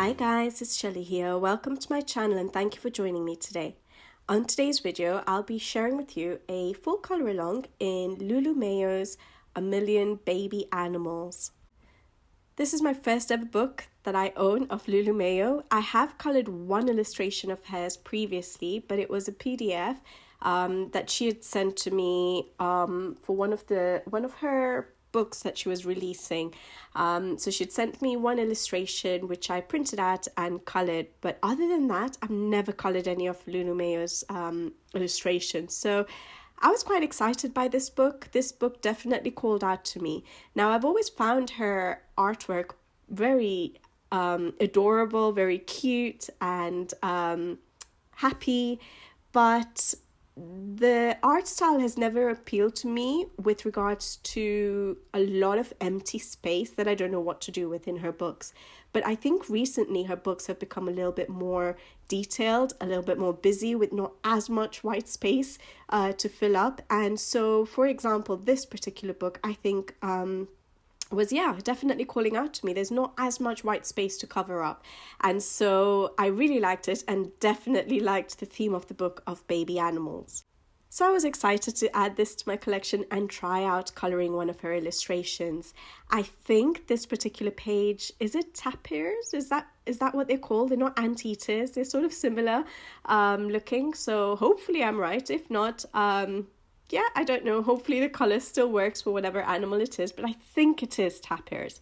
Hi guys, it's Shelly here. Welcome to my channel and thank you for joining me today. On today's video, I'll be sharing with you a full color along in Lulu Mayo's A Million Baby Animals. This is my first ever book that I own of Lulu Mayo. I have colored one illustration of hers previously, but it was a PDF that she had sent to me for one of her books that she was releasing. So she'd sent me one illustration which I printed out and colored, but other than that I've never colored any of Lulu Mayo's illustrations. So I was quite excited by this book. This book definitely called out to me. Now I've always found her artwork very adorable, very cute and happy, but the art style has never appealed to me with regards to a lot of empty space that I don't know what to do with in her books. But I think recently her books have become a little bit more detailed, a little bit more busy with not as much white space to fill up. And so, for example, this particular book, I think was definitely calling out to me. There's not as much white space to cover up, and so I really liked it and definitely liked the theme of the book of baby animals. So I was excited to add this to my collection and try out coloring one of her illustrations. I think this particular page, is it Tapirs? Is that what they're called? They're not anteaters, they're sort of similar looking, so hopefully I'm right. If not, I don't know. Hopefully the colour still works for whatever animal it is, but I think it is Tapirs.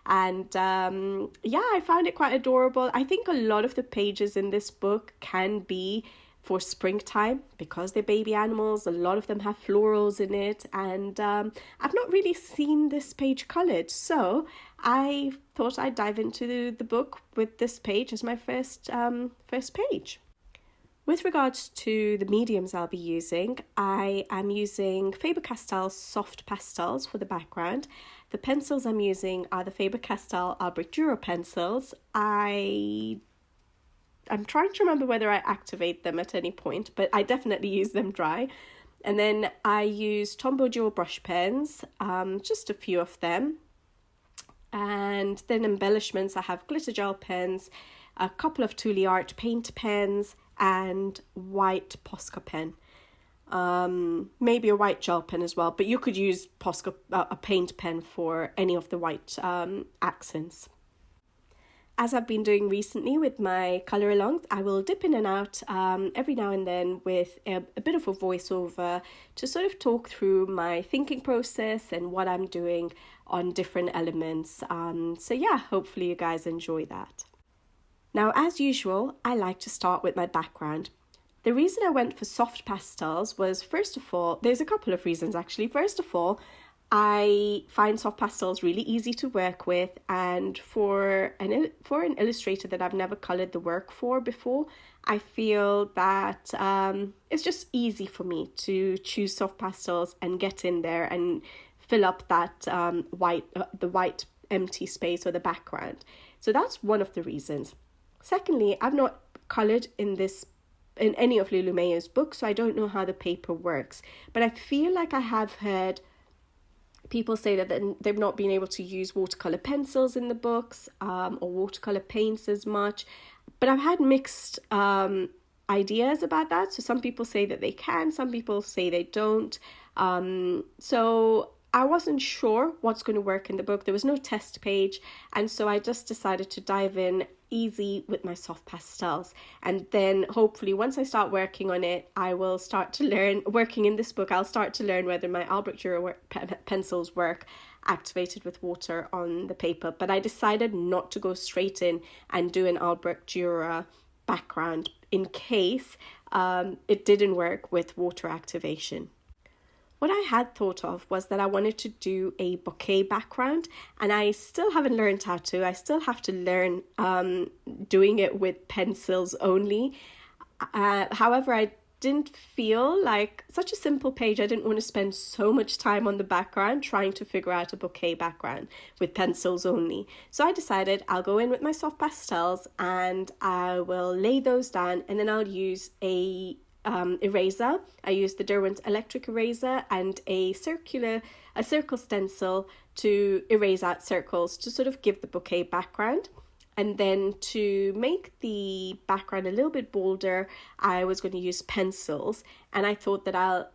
And I found it quite adorable. I think a lot of the pages in this book can be for springtime because they're baby animals. A lot of them have florals in it, and I've not really seen this page coloured, so I thought I'd dive into the book with this page as my first page. With regards to the mediums I'll be using, I am using Faber Castell soft pastels for the background. The pencils I'm using are the Faber Castell Albrecht Dürer pencils. I'm trying to remember whether I activate them at any point, but I definitely use them dry. And then I use Tombow dual brush pens, just a few of them. And then embellishments, I have glitter gel pens, a couple of Tooli-art paint pens, and white Posca pen. Maybe a white gel pen as well, but you could use Posca, a paint pen for any of the white accents. As I've been doing recently with my colour along, I will dip in and out every now and then with a bit of a voiceover to sort of talk through my thinking process and what I'm doing on different elements. Hopefully you guys enjoy that. Now, as usual, I like to start with my background. The reason I went for soft pastels was, first of all, there's a couple of reasons actually. First of all, I find soft pastels really easy to work with, and for an illustrator that I've never coloured the work for before, I feel that it's just easy for me to choose soft pastels and get in there and fill up that the white empty space or the background. So that's one of the reasons. Secondly, I've not coloured in any of Lulu Mayo's books, so I don't know how the paper works. But I feel like I have heard people say that they've not been able to use watercolour pencils in the books or watercolour paints as much. But I've had mixed ideas about that. So some people say that they can, some people say they don't. So I wasn't sure what's going to work in the book. There was no test page, and so I just decided to dive in easy with my soft pastels, and then hopefully once I start working on it, I will start to learn, working in this book, I'll start to learn whether my Albrecht Dürer pencils work activated with water on the paper. But I decided not to go straight in and do an Albrecht Dürer background in case it didn't work with water activation. What I had thought of was that I wanted to do a bouquet background, and I still haven't learned how to. I still have to learn doing it with pencils only. However, I didn't feel like such a simple page. I didn't want to spend so much time on the background trying to figure out a bouquet background with pencils only. So I decided I'll go in with my soft pastels and I will lay those down, and then I'll use a eraser. I used the Derwent electric eraser and a circle stencil to erase out circles to sort of give the bouquet background. And then to make the background a little bit bolder, I was going to use pencils. And I thought that I'll,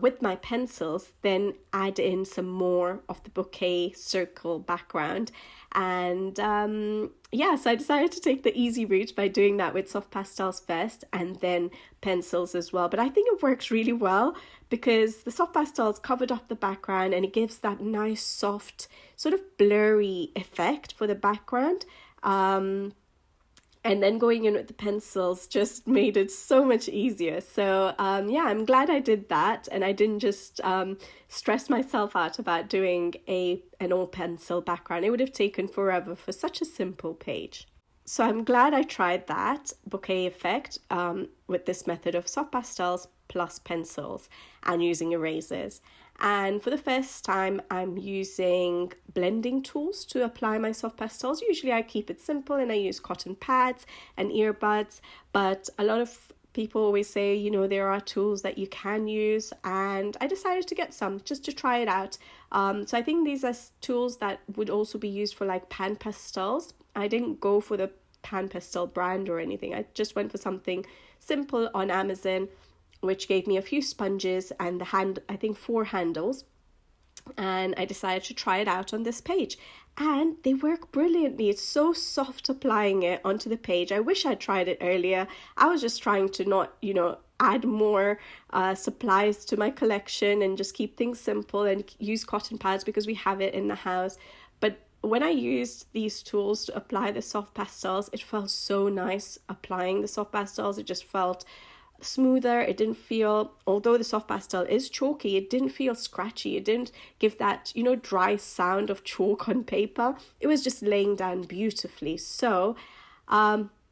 with my pencils, then add in some more of the bouquet circle background. And yeah, so I decided to take the easy route by doing that with soft pastels first and then pencils as well. But I think it works really well because the soft pastels covered up the background and it gives that nice soft sort of blurry effect for the background. And then going in with the pencils just made it so much easier. So yeah, I'm glad I did that, and I didn't just stress myself out about doing an all pencil background. It would have taken forever for such a simple page. So I'm glad I tried that bouquet effect with this method of soft pastels plus pencils and using erasers. And for the first time, I'm using blending tools to apply my soft pastels. Usually I keep it simple and I use cotton pads and earbuds, but a lot of people always say, you know, there are tools that you can use, and I decided to get some just to try it out. So I think these are tools that would also be used for like pan pastels. I didn't go for the pan pastel brand or anything. I just went for something simple on Amazon, which gave me a few sponges and I think 4 handles. And I decided to try it out on this page. And they work brilliantly. It's so soft applying it onto the page. I wish I'd tried it earlier. I was just trying to not, you know, add more supplies to my collection and just keep things simple and use cotton pads because we have it in the house. But when I used these tools to apply the soft pastels, it felt so nice applying the soft pastels. It just felt smoother. It didn't feel, although the soft pastel is chalky, it didn't feel scratchy. It didn't give that, you know, dry sound of chalk on paper. It was just laying down beautifully. So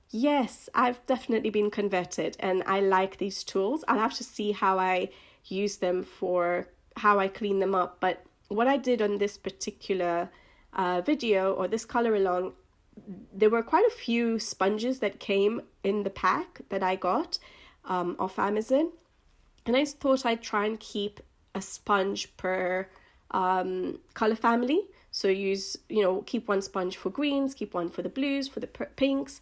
yes, I've definitely been converted and I like these tools. I'll have to see how I use them for how I clean them up. But what I did on this particular video or this color along, there were quite a few sponges that came in the pack that I got off Amazon, and I thought I'd try and keep a sponge per color family. So use, you know, keep one sponge for greens, keep one for the blues, for the pinks.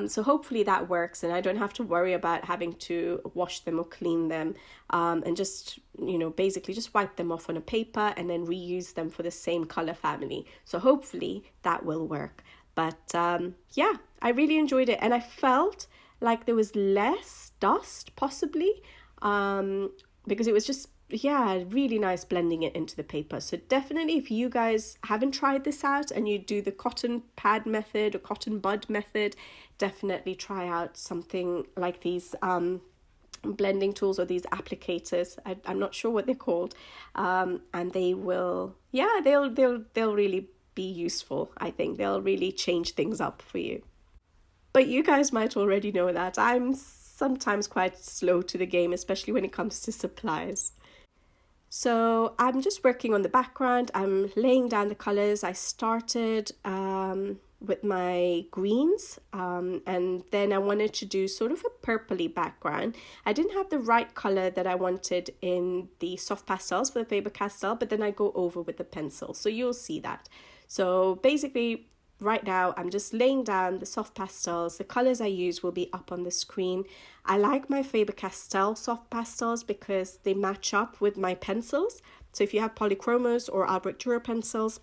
So hopefully that works and I don't have to worry about having to wash them or clean them, and just, you know, basically just wipe them off on a paper and then reuse them for the same color family. So hopefully that will work. But yeah, I really enjoyed it and I felt like there was less dust possibly, because it was just, yeah, really nice blending it into the paper. So definitely if you guys haven't tried this out and you do the cotton pad method or cotton bud method, definitely try out something like these blending tools or these applicators. I'm not sure what they're called, and they will, yeah, they'll really be useful. I think they'll really change things up for you. But you guys might already know that I'm sometimes quite slow to the game, especially when it comes to supplies. So I'm just working on the background. I'm laying down the colors. I started with my greens, and then I wanted to do sort of a purpley background. I didn't have the right color that I wanted in the soft pastels for the Faber Castell, but then I go over with the pencil. So you'll see that. So basically, right now I'm just laying down the soft pastels. The colors I use will be up on the screen. I like my Faber Castell soft pastels because they match up with my pencils. So if you have Polychromos or Albrecht Dürer pencils,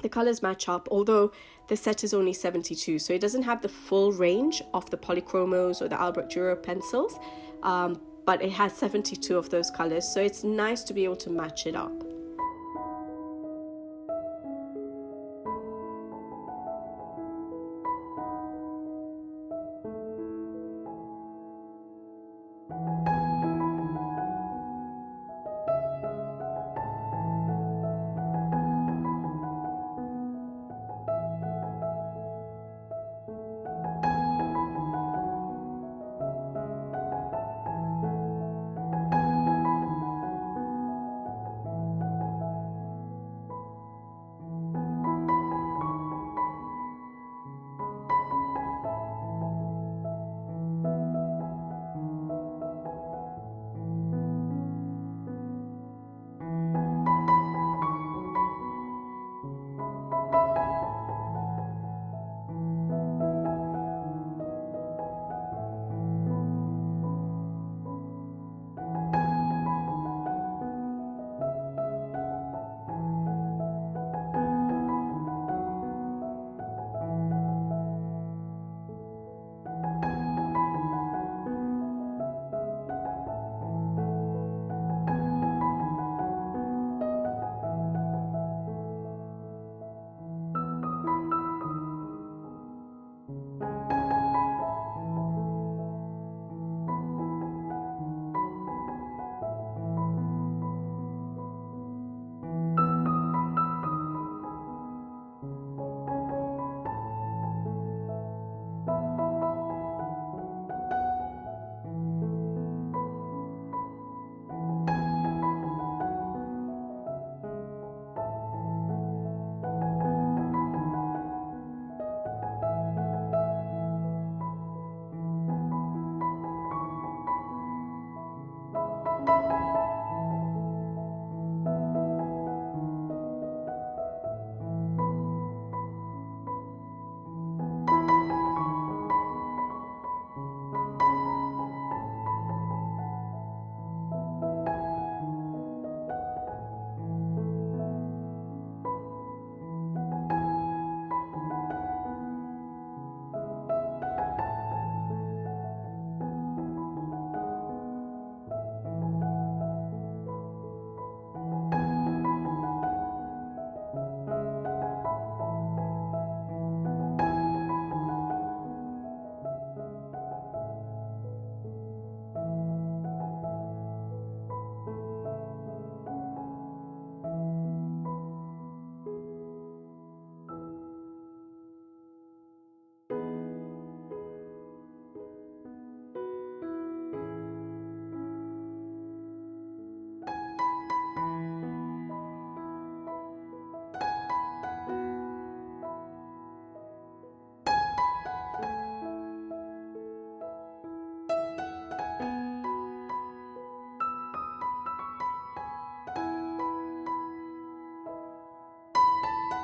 the colors match up, although the set is only 72, so it doesn't have the full range of the Polychromos or the Albrecht Dürer pencils, but it has 72 of those colors, so it's nice to be able to match it up.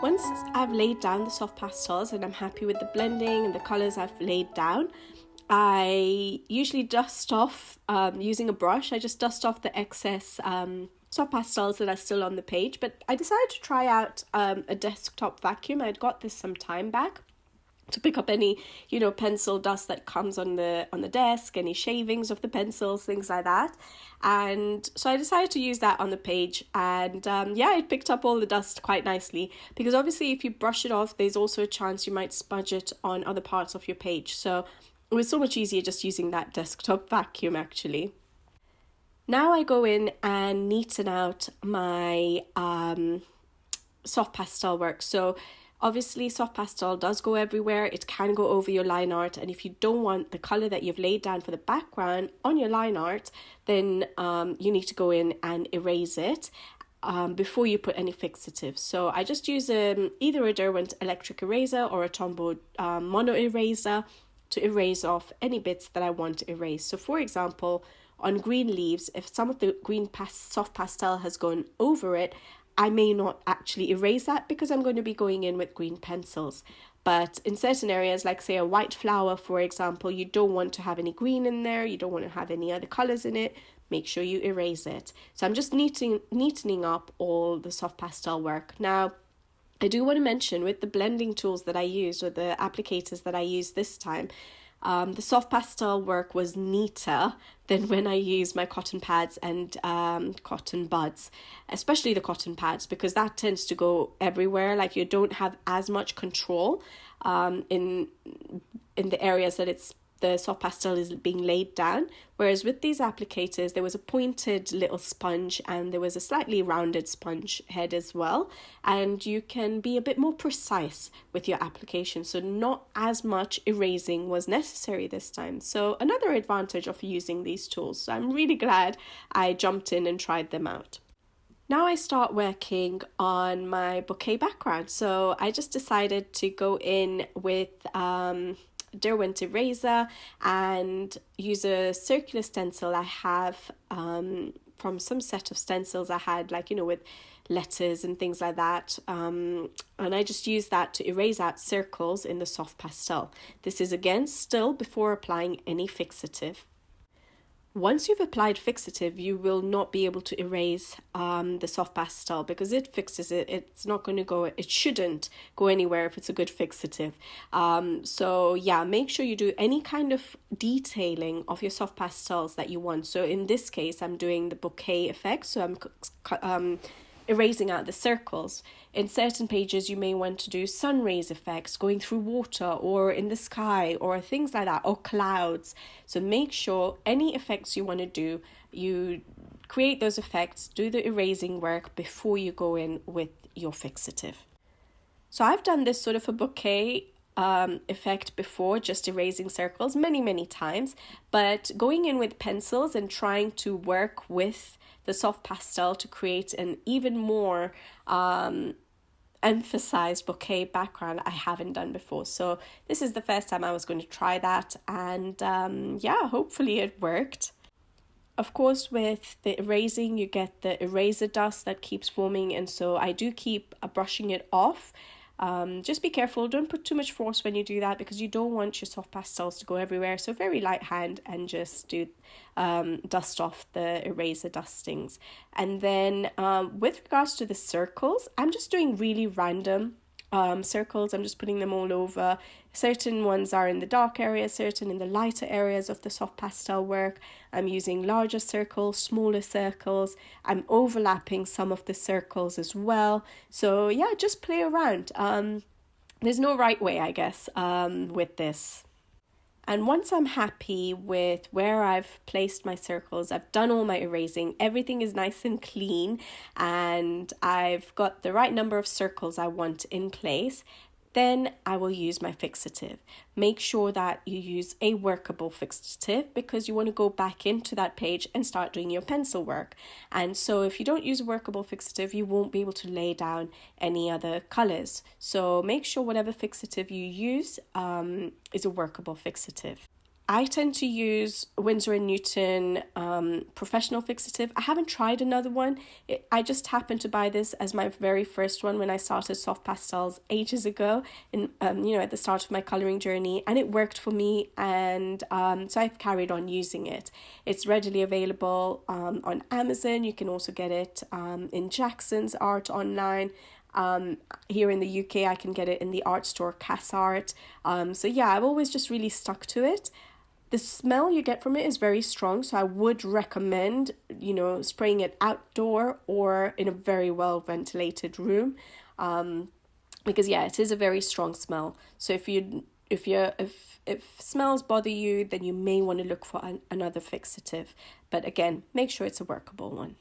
Once I've laid down the soft pastels and I'm happy with the blending and the colours I've laid down, I usually dust off using a brush. I just dust off the excess soft pastels that are still on the page. But I decided to try out a desktop vacuum. I'd got this some time back to pick up any, pencil dust that comes on the desk, any shavings of the pencils, things like that. And so I decided to use that on the page, and it picked up all the dust quite nicely, because obviously if you brush it off, there's also a chance you might smudge it on other parts of your page. So it was so much easier just using that desktop vacuum actually. Now I go in and neaten out my soft pastel work. So obviously, soft pastel does go everywhere. It can go over your line art. And if you don't want the colour that you've laid down for the background on your line art, then you need to go in and erase it before you put any fixatives. So I just use either a Derwent electric eraser or a Tombow mono eraser to erase off any bits that I want to erase. So for example, on green leaves, if some of the green soft pastel has gone over it, I may not actually erase that because I'm going to be going in with green pencils. But in certain areas, like say a white flower, for example, you don't want to have any green in there, you don't want to have any other colours in it, make sure you erase it. So I'm just neatening up all the soft pastel work. Now, I do want to mention with the blending tools that I used, or the applicators that I used this time, the soft pastel work was neater than when I used my cotton pads and cotton buds, especially the cotton pads, because that tends to go everywhere. Like you don't have as much control in the areas that the soft pastel is being laid down. Whereas with these applicators, there was a pointed little sponge and there was a slightly rounded sponge head as well. And you can be a bit more precise with your application. So not as much erasing was necessary this time. So another advantage of using these tools. So I'm really glad I jumped in and tried them out. Now I start working on my bouquet background. So I just decided to go in with Derwent eraser and use a circular stencil I have from some set of stencils I had, with letters and things like that, and I just use that to erase out circles in the soft pastel. This is again still before applying any fixative. Once you've applied fixative, you will not be able to erase the soft pastel because it fixes it. It's not going to go, it shouldn't go anywhere if it's a good fixative. So yeah, make sure you do any kind of detailing of your soft pastels that you want. So in this case, I'm doing the bouquet effect. So I'm erasing out the circles. In certain pages, you may want to do sun rays effects going through water or in the sky or things like that, or clouds. So make sure any effects you want to do, you create those effects, do the erasing work before you go in with your fixative. So I've done this sort of a bouquet effect before, just erasing circles many times, but going in with pencils and trying to work with the soft pastel to create an even more emphasized bouquet background I haven't done before. So this is the first time I was going to try that, and hopefully it worked. Of course, with the erasing, you get the eraser dust that keeps forming, and so I do keep brushing it off. Just be careful, don't put too much force when you do that because you don't want your soft pastels to go everywhere. So very light hand and just do dust off the eraser dustings. And then with regards to the circles, I'm just doing really random circles. I'm just putting them all over. Certain ones are in the dark areas, certain in the lighter areas of the soft pastel work. I'm using larger circles, smaller circles. I'm overlapping some of the circles as well. So yeah, just play around. There's no right way, I guess, with this. And once I'm happy with where I've placed my circles, I've done all my erasing, everything is nice and clean, and I've got the right number of circles I want in place, then I will use my fixative. Make sure that you use a workable fixative because you want to go back into that page and start doing your pencil work. And so if you don't use a workable fixative, you won't be able to lay down any other colors. So make sure whatever fixative you use is a workable fixative. I tend to use Winsor & Newton professional fixative. I haven't tried another one. I just happened to buy this as my very first one when I started soft pastels ages ago, in at the start of my colouring journey, and it worked for me, and so I've carried on using it. It's readily available on Amazon. You can also get it in Jackson's Art online. Here in the UK, I can get it in the art store Cass Art. So yeah, I've always just really stuck to it. The smell you get from it is very strong, so I would recommend, spraying it outdoor or in a very well ventilated room, because yeah, it is a very strong smell. So if smells bother you, then you may want to look for another fixative. But again, make sure it's a workable one.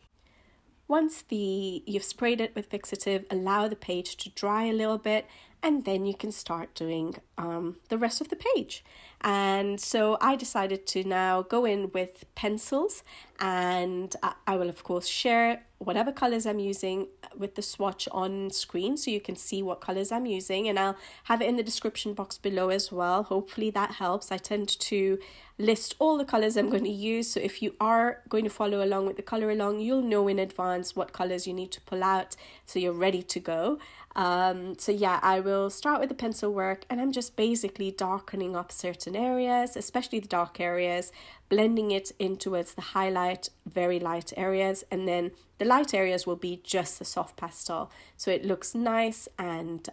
Once you've sprayed it with fixative, allow the page to dry a little bit, and then you can start doing the rest of the page. And so I decided to now go in with pencils, and I will of course share whatever colors I'm using with the swatch on screen so you can see what colors I'm using, and I'll have it in the description box below as well. Hopefully that helps. I tend to list all the colors I'm going to use, so if you are going to follow along with the color along, you'll know in advance what colors you need to pull out so you're ready to go. So yeah, I will start with the pencil work, and I'm just basically darkening up certain areas, especially the dark areas, blending it in towards the highlight, very light areas, and then the light areas will be just the soft pastel. So it looks nice and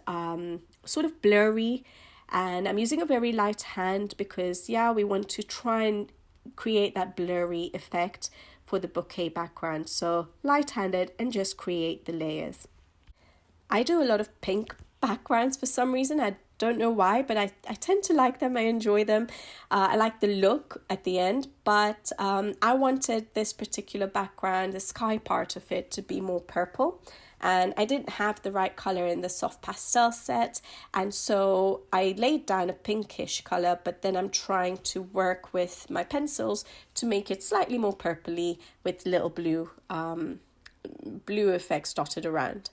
sort of blurry, and I'm using a very light hand because yeah, we want to try and create that blurry effect for the bouquet background. So light-handed and just create the layers. I do a lot of pink backgrounds for some reason. I don't know why, but I tend to like them. I enjoy them. I like the look at the end, but I wanted this particular background, the sky part of it, to be more purple. And I didn't have the right colour in the soft pastel set, and so I laid down a pinkish colour, but then I'm trying to work with my pencils to make it slightly more purpley with little blue effects dotted around.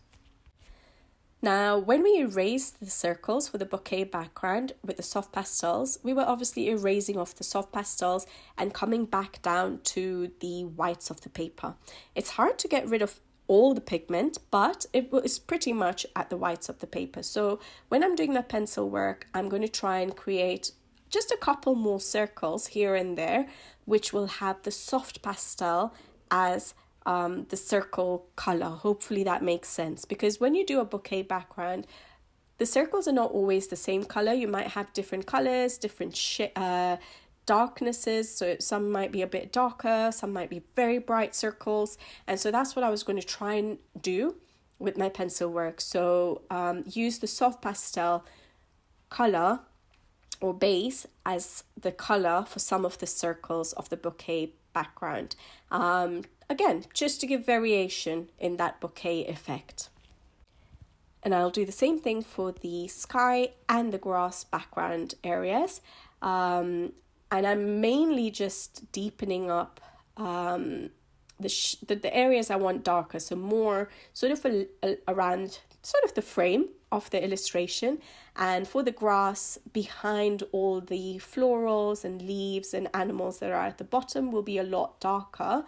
Now, when we erased the circles for the bouquet background with the soft pastels, we were obviously erasing off the soft pastels and coming back down to the whites of the paper. It's hard to get rid of all the pigment, but it is pretty much at the whites of the paper. So when I'm doing my pencil work, I'm going to try and create just a couple more circles here and there, which will have the soft pastel as the circle color. Hopefully that makes sense, because when you do a bouquet background, the circles are not always the same color. You might have different colors, different darknesses, so some might be a bit darker, some might be very bright circles, and so that's what I was going to try and do with my pencil work. So use the soft pastel color or base as the color for some of the circles of the bouquet background. Again, just to give variation in that bouquet effect. And I'll do the same thing for the sky and the grass background areas. And I'm mainly just deepening up the areas I want darker, so more sort of around sort of the frame of the illustration, and for the grass behind all the florals and leaves and animals that are at the bottom will be a lot darker,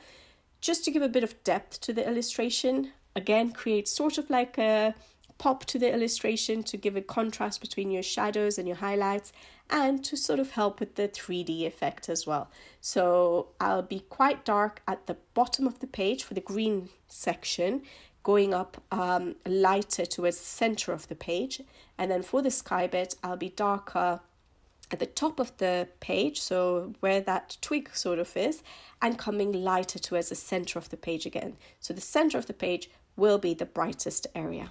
just to give a bit of depth to the illustration. Again, create sort of like a pop to the illustration to give a contrast between your shadows and your highlights, and to sort of help with the 3D effect as well. So I'll be quite dark at the bottom of the page for the green section, going up lighter towards the center of the page, and then for the sky bit I'll be darker at the top of the page, so where that twig sort of is, and coming lighter towards the center of the page again. So the center of the page will be the brightest area.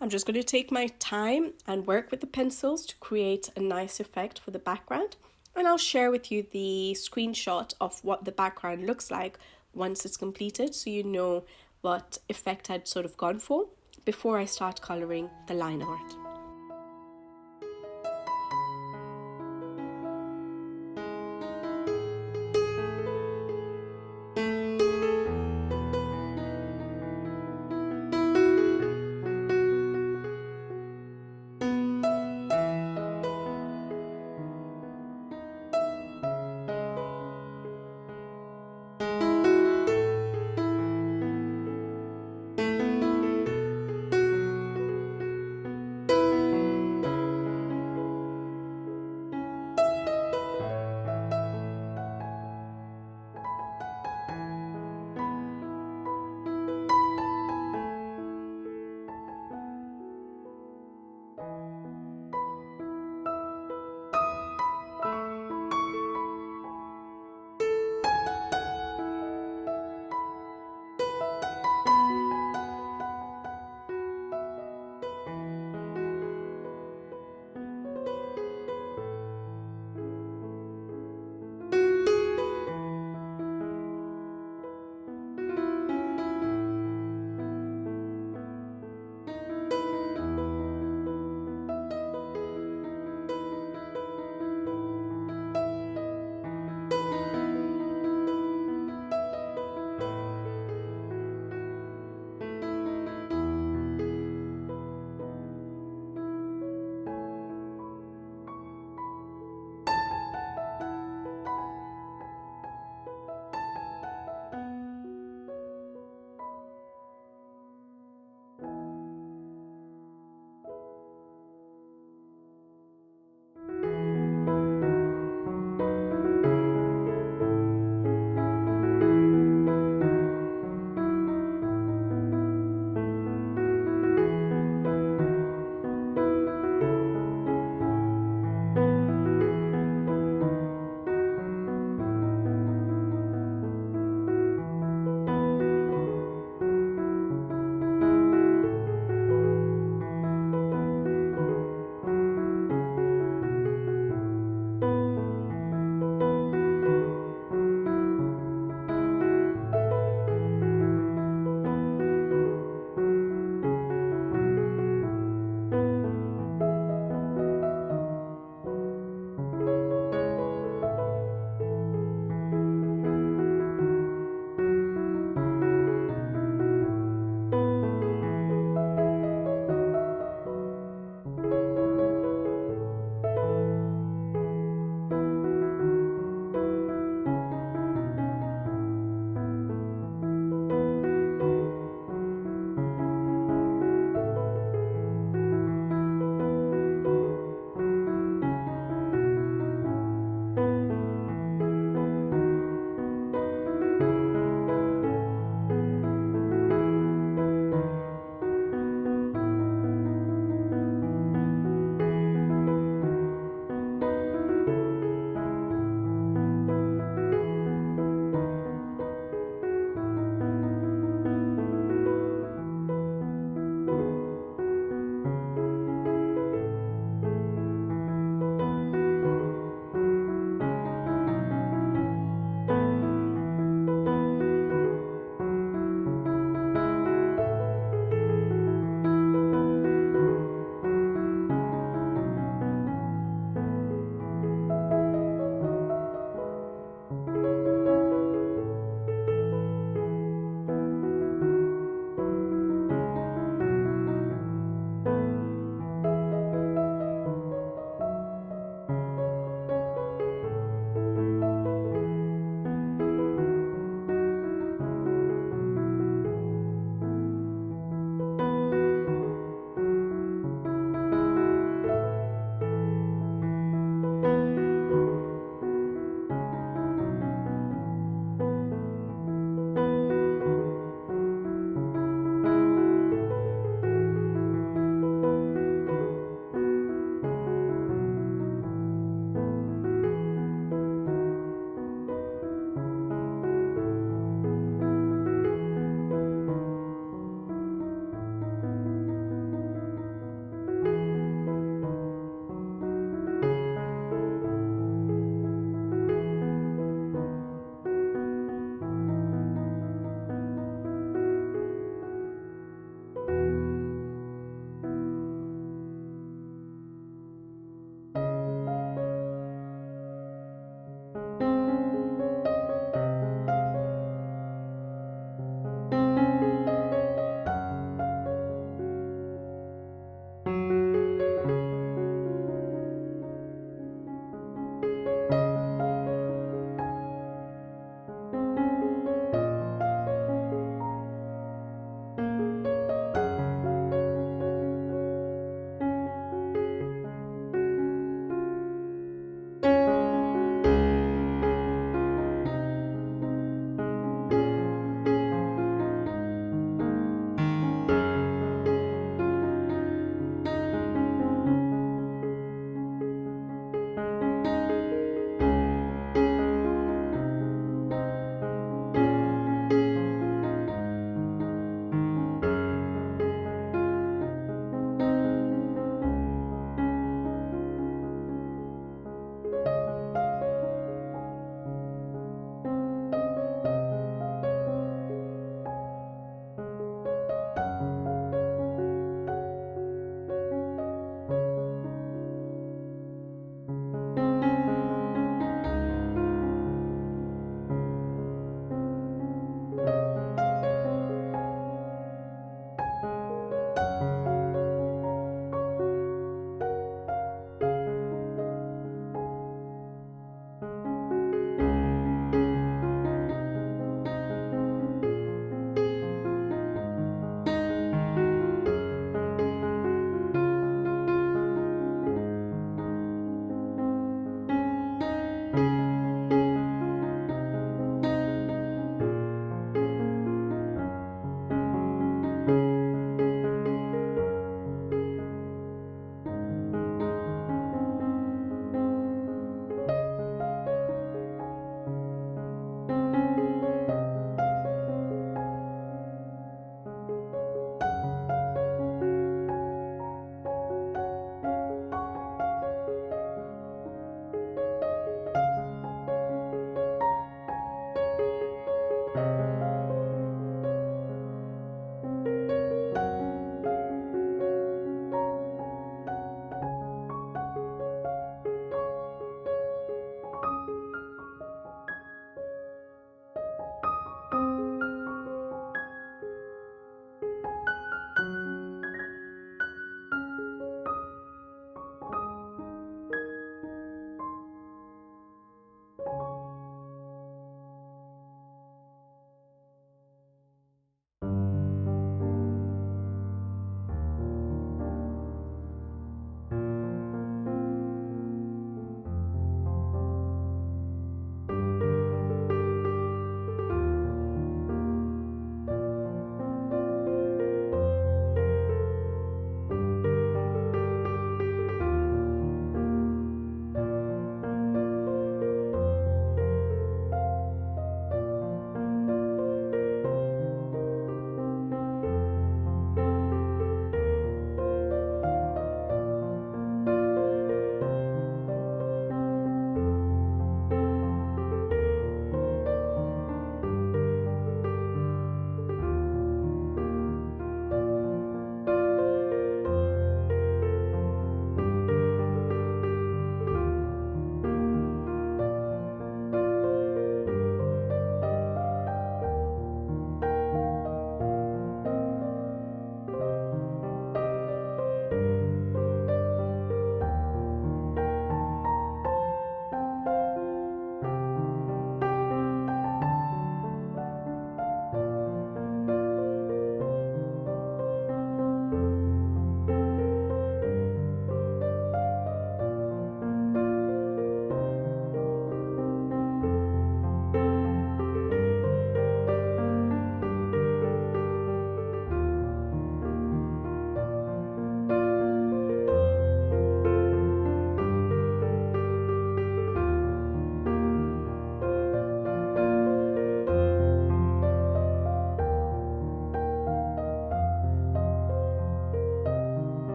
I'm just going to take my time and work with the pencils to create a nice effect for the background, and I'll share with you the screenshot of what the background looks like once it's completed, so you know what effect I'd sort of gone for before I start colouring the line art.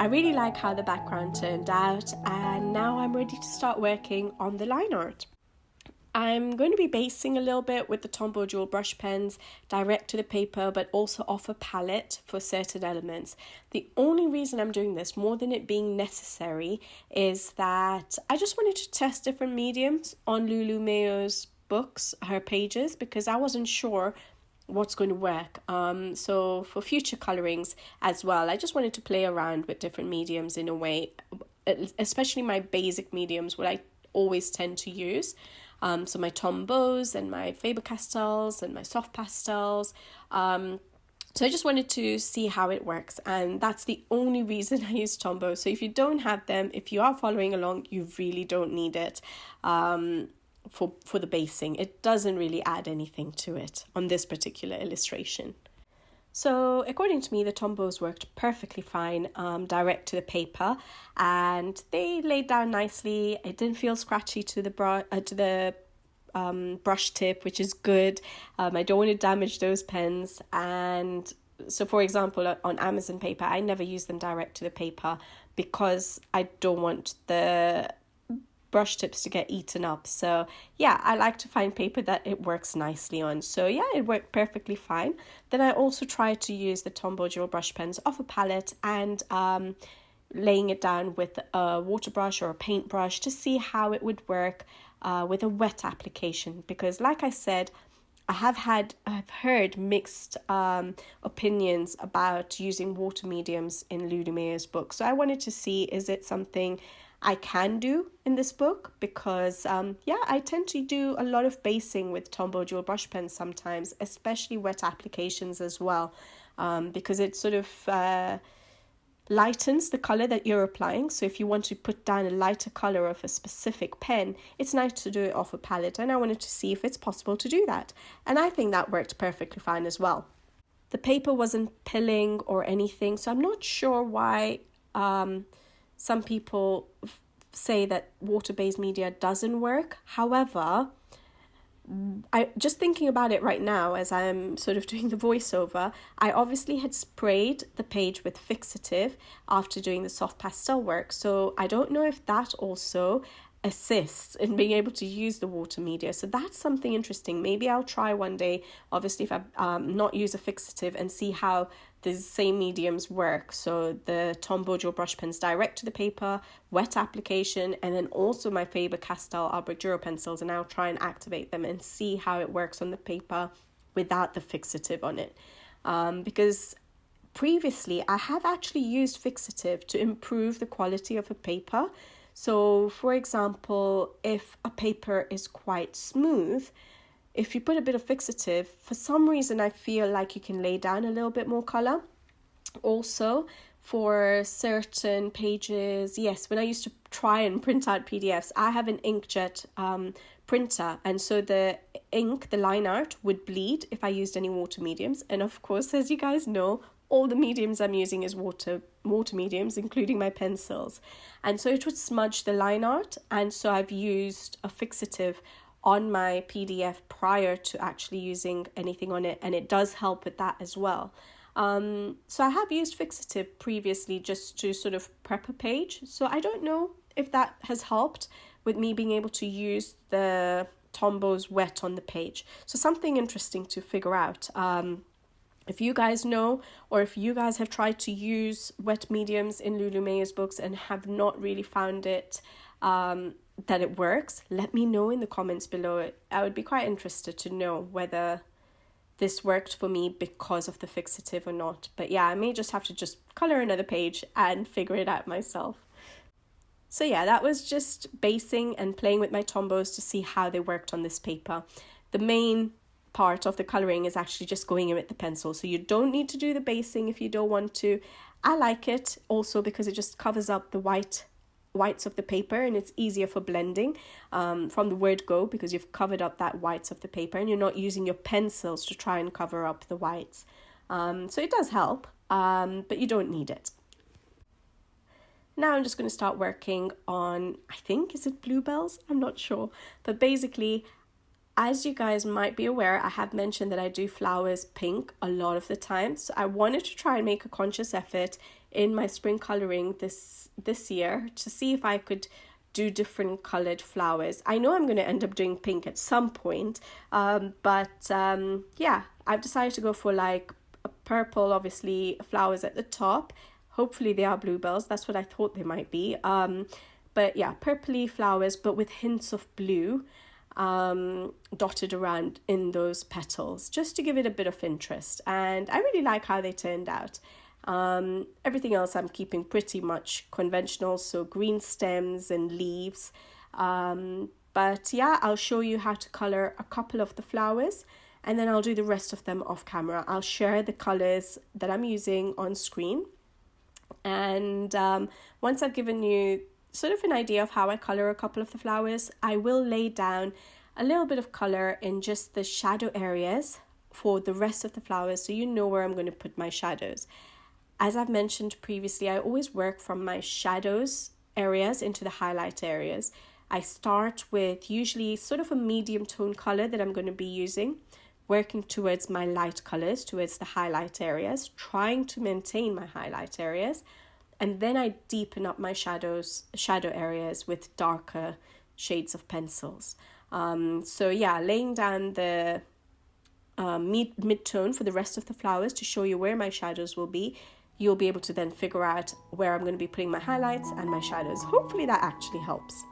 I really like how the background turned out, and now I'm ready to start working on the line art. I'm going to be basing a little bit with the Tombow dual brush pens direct to the paper, but also off a palette for certain elements. The only reason I'm doing this, more than it being necessary, is that I just wanted to test different mediums on Lulu Mayo's books, her pages, because I wasn't sure what's going to work. So for future colorings as well, I just wanted to play around with different mediums in a way, especially my basic mediums, what I always tend to use. So my Tombows and my Faber Castells and my soft pastels. So I just wanted to see how it works, and that's the only reason I use Tombow. So if you don't have them, if you are following along, you really don't need it for the basing. It doesn't really add anything to it on this particular illustration. So according to me, the Tombows worked perfectly fine direct to the paper, and they laid down nicely. It didn't feel scratchy to the brush tip, which is good. I don't want to damage those pens. And so, for example, on Amazon paper, I never use them direct to the paper because I don't want the brush tips to get eaten up. So yeah, I like to find paper that it works nicely on. So yeah, it worked perfectly fine. Then I also tried to use the Tombow dual brush pens off a palette and laying it down with a water brush or a paintbrush to see how it would work with a wet application, because like I said, I've heard mixed opinions about using water mediums in Lulu Mayo's book. So I wanted to see, is it something I can do in this book? Because I tend to do a lot of basing with Tombow dual brush pens sometimes, especially wet applications as well, because it sort of lightens the color that you're applying. So if you want to put down a lighter color of a specific pen, it's nice to do it off a palette, and I wanted to see if it's possible to do that, and I think that worked perfectly fine as well. The paper wasn't pilling or anything, so I'm not sure why some people say that water-based media doesn't work. However, I just thinking about it right now as I'm sort of doing the voiceover, I obviously had sprayed the page with fixative after doing the soft pastel work. So I don't know if that also assists in being able to use the water media. So that's something interesting. Maybe I'll try one day, obviously, if I not use a fixative, and see how the same mediums work. So the Tombow dual brush pens direct to the paper, wet application, and then also my Faber Castell Albrecht Dürer pencils, and I'll try and activate them and see how it works on the paper without the fixative on it. Because previously I have actually used fixative to improve the quality of a paper. So for example, if a paper is quite smooth, if you put a bit of fixative, for some reason I feel like you can lay down a little bit more color. Also, for certain pages, yes, when I used to try and print out PDFs, I have an inkjet printer, and so the ink, the line art, would bleed if I used any water mediums. And of course, as you guys know, all the mediums I'm using is water mediums, including my pencils. And so it would smudge the line art, and so I've used a fixative on my PDF prior to actually using anything on it, and it does help with that as well. So I have used fixative previously just to sort of prep a page. So I don't know if that has helped with me being able to use the Tombows wet on the page. So something interesting to figure out. If you guys know, or if you guys have tried to use wet mediums in Lulu Mayo's books and have not really found it that it works, let me know in the comments below. I would be quite interested to know whether this worked for me because of the fixative or not. But yeah, I may just have to just color another page and figure it out myself. So yeah, that was just basing and playing with my Tombows to see how they worked on this paper. The main part of the coloring is actually just going in with the pencil, so you don't need to do the basing if you don't want to. I like it also because it just covers up the whites of the paper, and it's easier for blending from the word go, because you've covered up that whites of the paper and you're not using your pencils to try and cover up the whites. So it does help, but you don't need it. Now I'm just going to start working on, I think, is it bluebells? I'm not sure. But basically, as you guys might be aware, I have mentioned that I do flowers pink a lot of the time. So I wanted to try and make a conscious effort in my spring colouring this year to see if I could do different coloured flowers. I know I'm going to end up doing pink at some point, but yeah, I've decided to go for like a purple, obviously flowers at the top. Hopefully they are bluebells, that's what I thought they might be. But yeah, purpley flowers, but with hints of blue dotted around in those petals, just to give it a bit of interest. And I really like how they turned out. Everything else I'm keeping pretty much conventional, so green stems and leaves. But yeah, I'll show you how to colour a couple of the flowers, and then I'll do the rest of them off camera. I'll share the colours that I'm using on screen. And once I've given you sort of an idea of how I colour a couple of the flowers, I will lay down a little bit of colour in just the shadow areas for the rest of the flowers, so you know where I'm going to put my shadows. As I've mentioned previously, I always work from my shadows areas into the highlight areas. I start with usually sort of a medium tone colour that I'm going to be using, working towards my light colours, towards the highlight areas, trying to maintain my highlight areas, and then I deepen up my shadow areas with darker shades of pencils. So yeah, laying down the mid-tone for the rest of the flowers to show you where my shadows will be. You'll be able to then figure out where I'm going to be putting my highlights and my shadows. Hopefully that actually helps.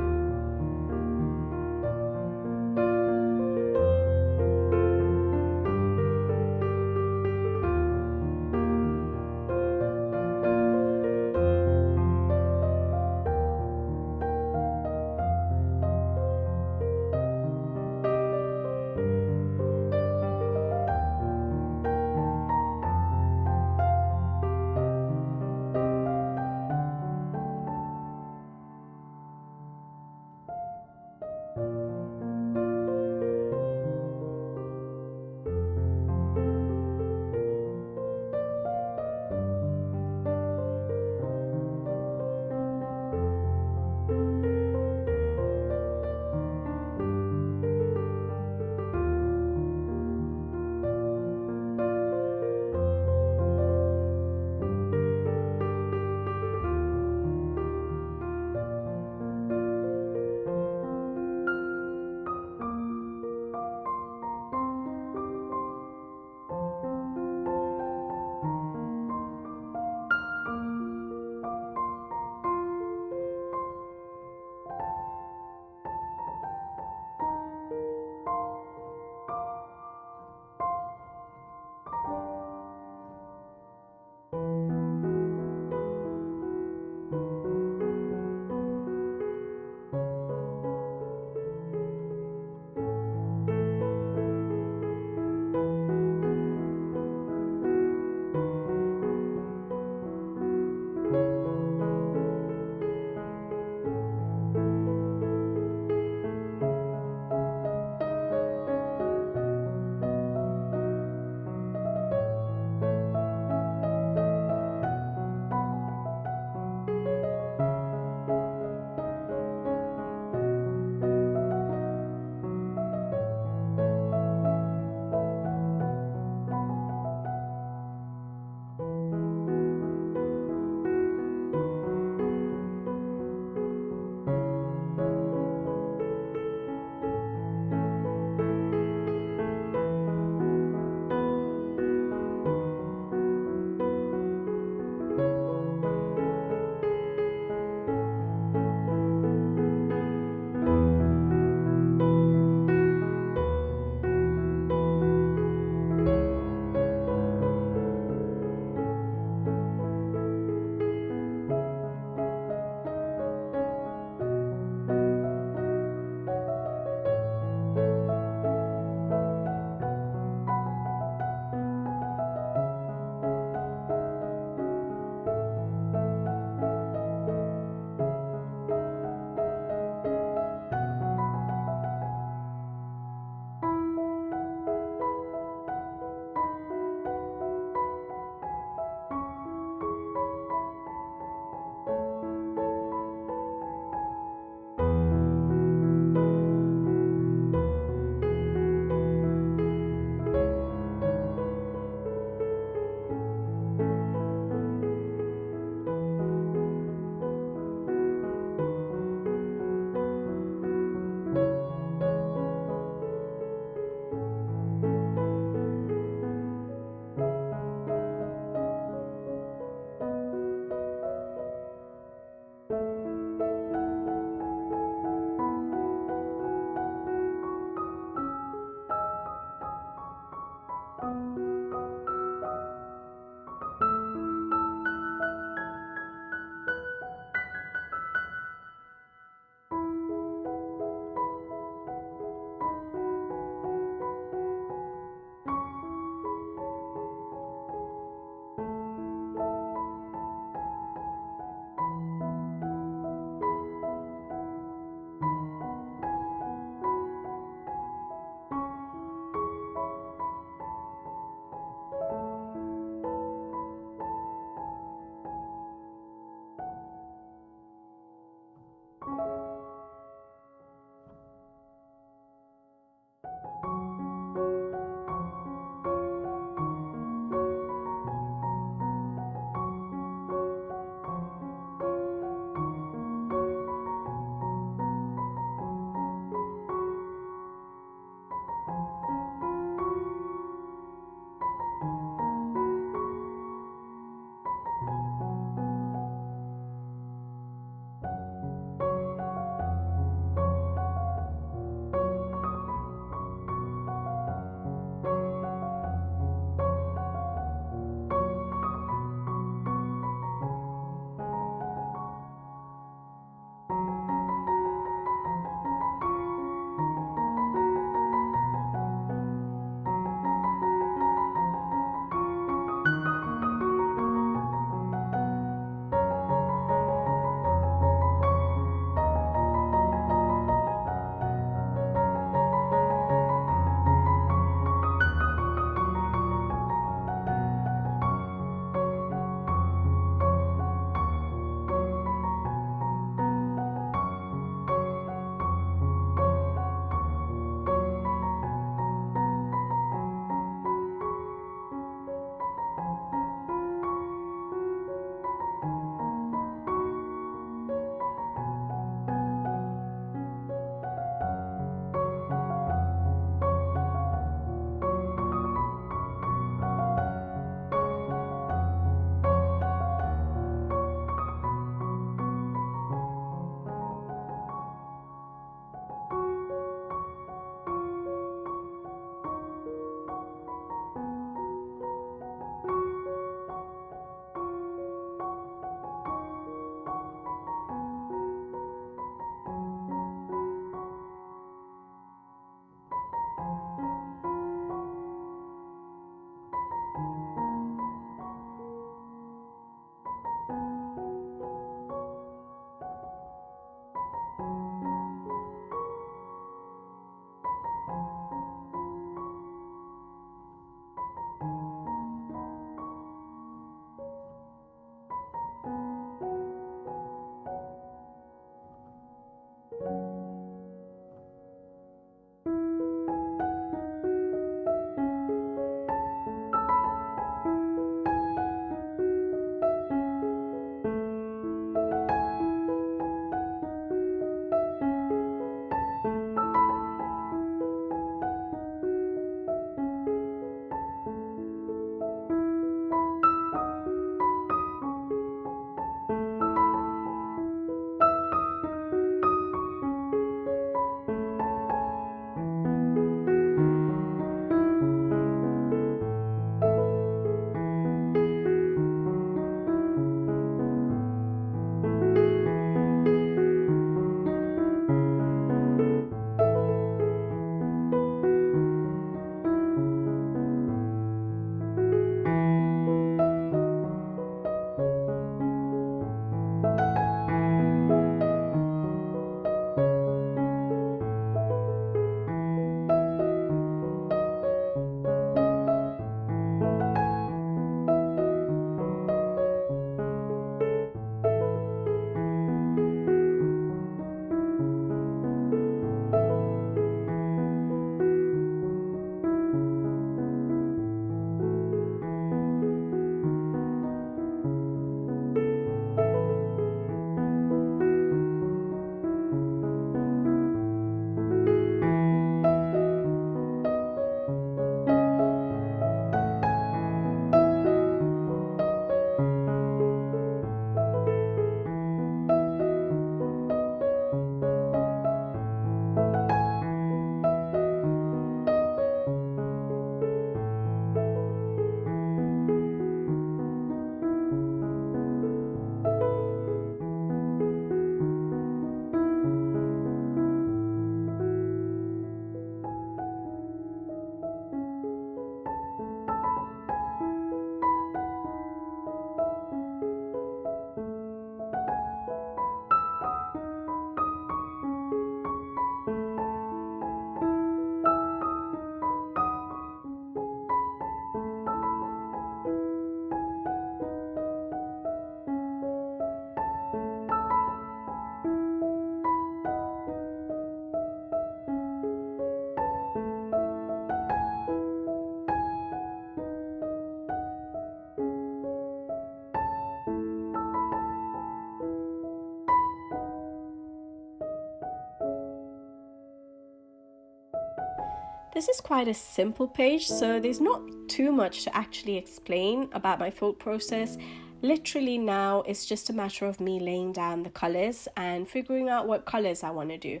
This is quite a simple page, so there's not too much to actually explain about my thought process. Literally now it's just a matter of me laying down the colours and figuring out what colours I want to do.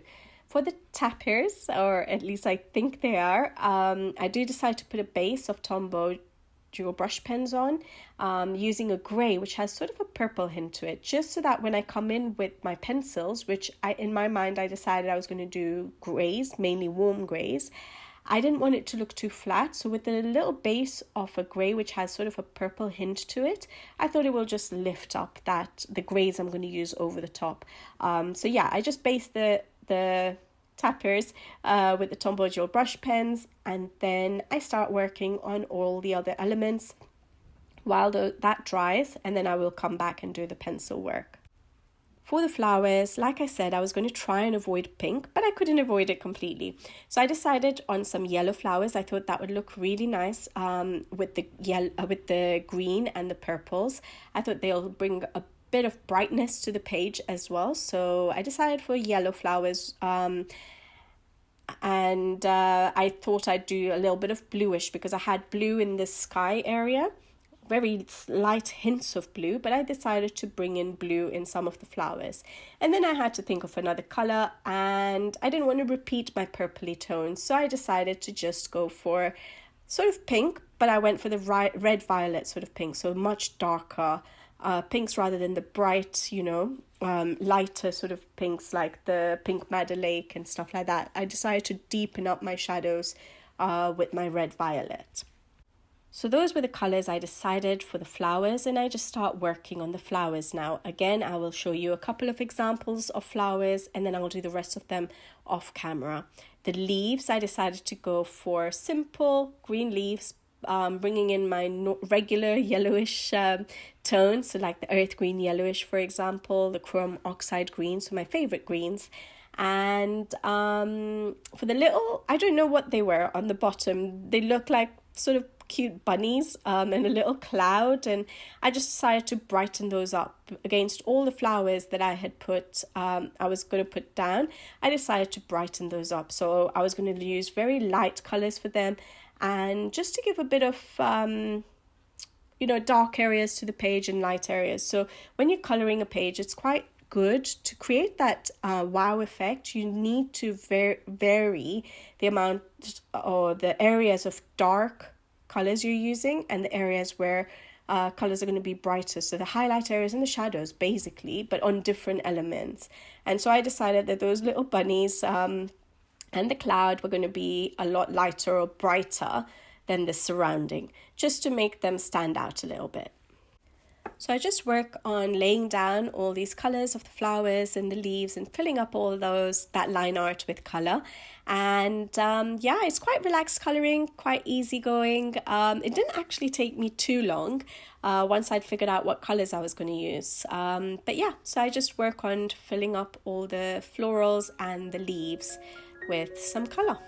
For the Tapirs, or at least I think they are, I do decide to put a base of Tombow dual brush pens on, using a grey which has sort of a purple hint to it, just so that when I come in with my pencils, which in my mind I decided I was going to do greys, mainly warm greys, I didn't want it to look too flat, so with a little base of a grey which has sort of a purple hint to it, I thought it will just lift up the greys I'm going to use over the top. So yeah, I just based the Tapirs with the Tombow dual brush pens, and then I start working on all the other elements while that dries, and then I will come back and do the pencil work. For the flowers, like I said, I was going to try and avoid pink, but I couldn't avoid it completely. So I decided on some yellow flowers. I thought that would look really nice with the green and the purples. I thought they'll bring a bit of brightness to the page as well. So I decided for yellow flowers, and I thought I'd do a little bit of bluish because I had blue in the sky area. Very light hints of blue, but I decided to bring in blue in some of the flowers. And then I had to think of another color, and I didn't want to repeat my purpley tones, so I decided to just go for sort of pink, but I went for the red violet sort of pink, so much darker pinks rather than the bright, lighter sort of pinks like the pink Madder Lake and stuff like that. I decided to deepen up my shadows with my red violet. So those were the colours I decided for the flowers, and I just start working on the flowers now. Again, I will show you a couple of examples of flowers, and then I will do the rest of them off camera. The leaves, I decided to go for simple green leaves, bringing in my regular yellowish tones, so like the earth green yellowish, for example, the chrome oxide green, so my favourite greens. And for the little, I don't know what they were on the bottom, they look like sort of cute bunnies and a little cloud, and I just decided to brighten those up against all the flowers that I had put I was going to put down. I decided to brighten those up, so I was going to use very light colors for them, and just to give a bit of dark areas to the page and light areas. So when you're coloring a page, it's quite good to create that wow effect. You need to vary the amount or the areas of dark colors you're using and the areas where colors are going to be brighter, so the highlight areas and the shadows basically, but on different elements. And so I decided that those little bunnies and the cloud were going to be a lot lighter or brighter than the surrounding, just to make them stand out a little bit. So I just work on laying down all these colours of the flowers and the leaves and filling up all that line art with colour. And yeah, it's quite relaxed colouring, quite easy going. It didn't actually take me too long once I'd figured out what colours I was going to use. But yeah, so I just work on filling up all the florals and the leaves with some colour.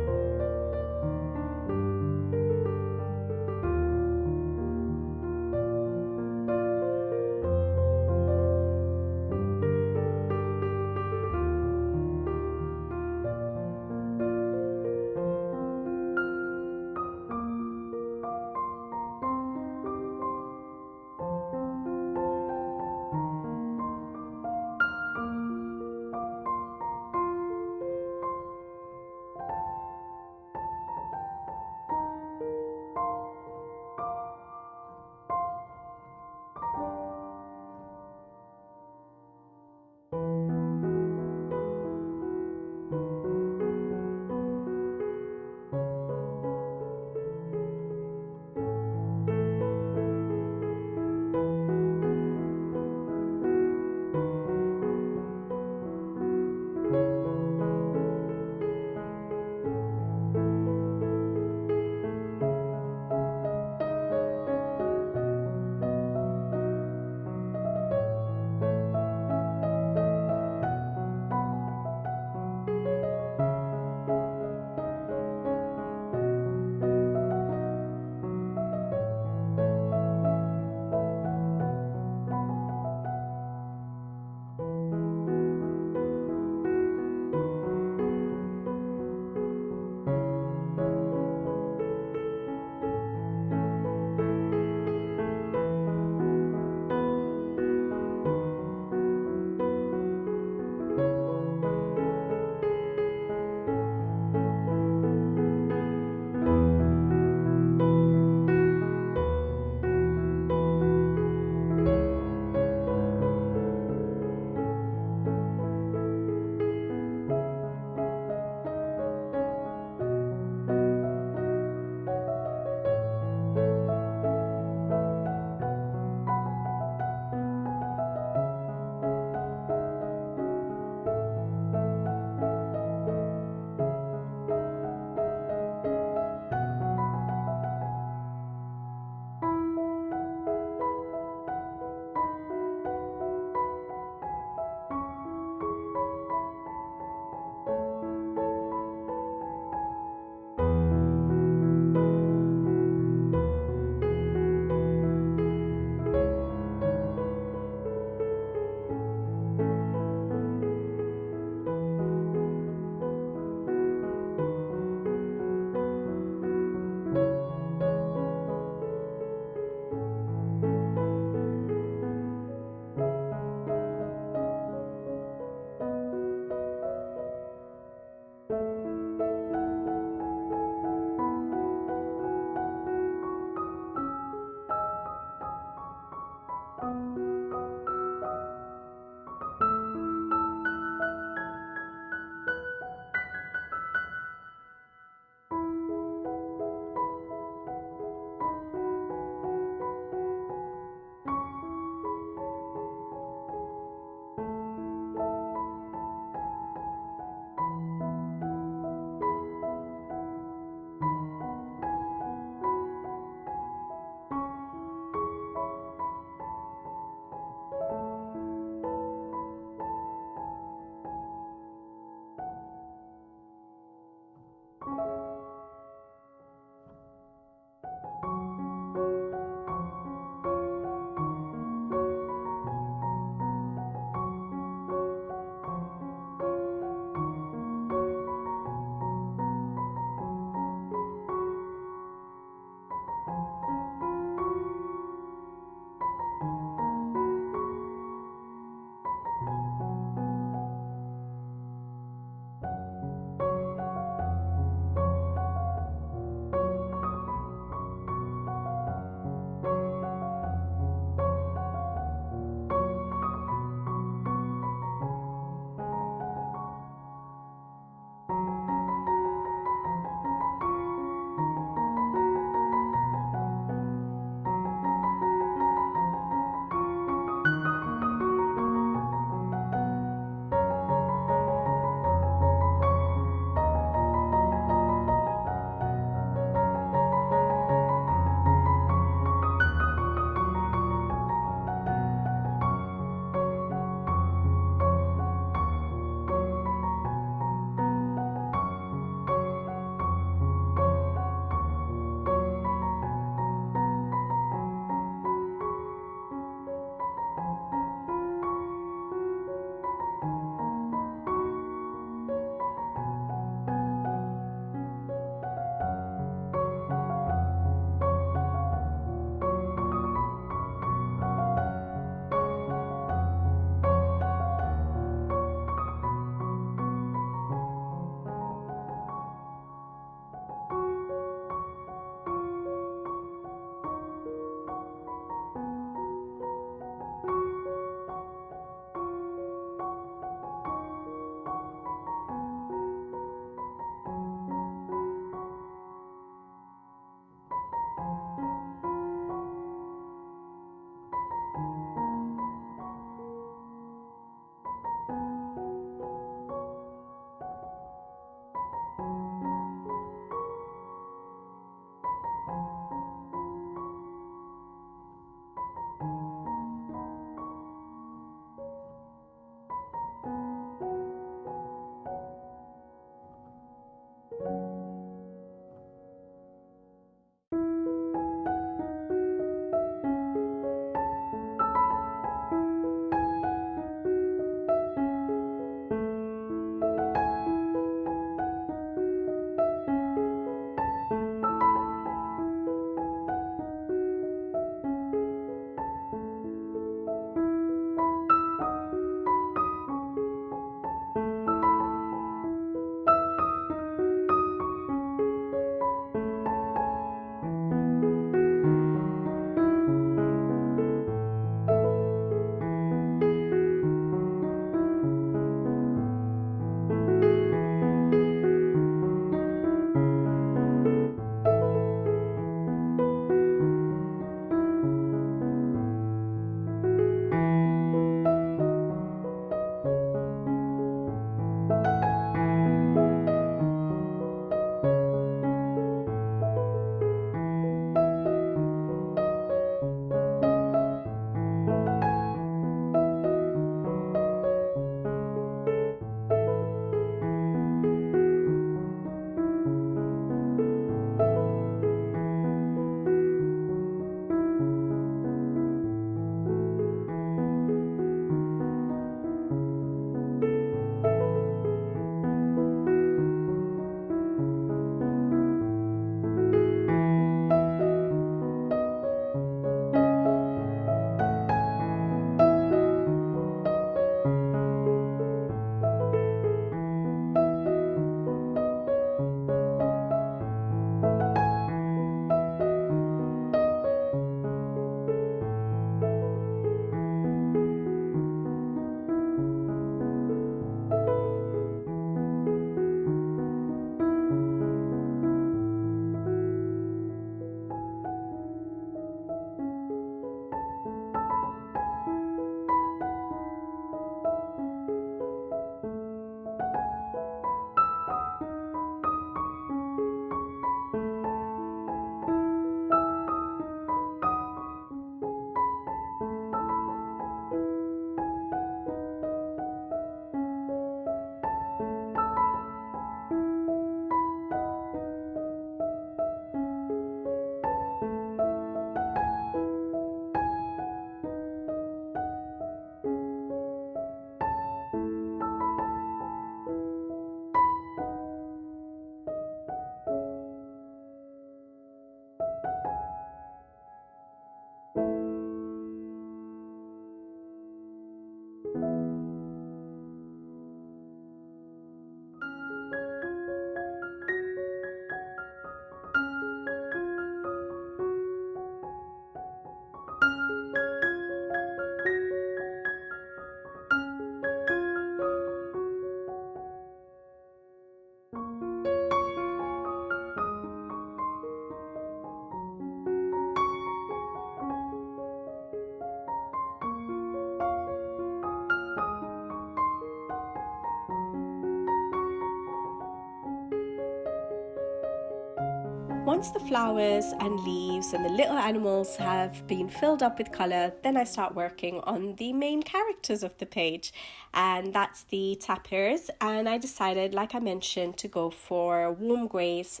Once the flowers and leaves and the little animals have been filled up with colour, then I start working on the main characters of the page, and that's the tapirs. And I decided, like I mentioned, to go for warm greys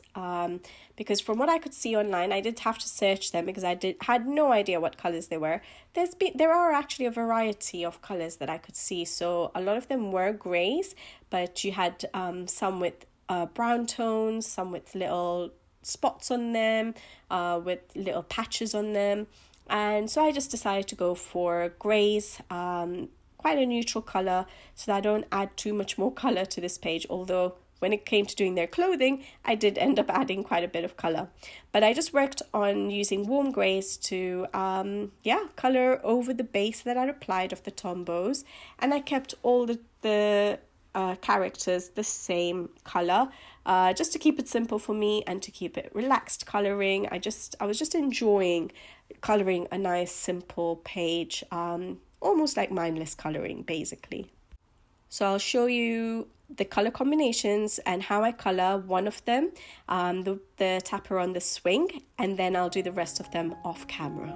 because from what I could see online, I did have to search them because I had no idea what colours they were. There are actually a variety of colours that I could see, so a lot of them were greys, but you had some with brown tones, some with little spots on them, with little patches on them, and so I just decided to go for greys, quite a neutral color, so that I don't add too much more color to this page, although when it came to doing their clothing I did end up adding quite a bit of color. But I just worked on using warm greys to color over the base that I applied of the Tombows, and I kept all the characters the same color, just to keep it simple for me and to keep it relaxed coloring. I was just enjoying coloring a nice simple page, almost like mindless coloring basically. So I'll show you the color combinations and how I color one of them, the tapir on the swing, and then I'll do the rest of them off camera.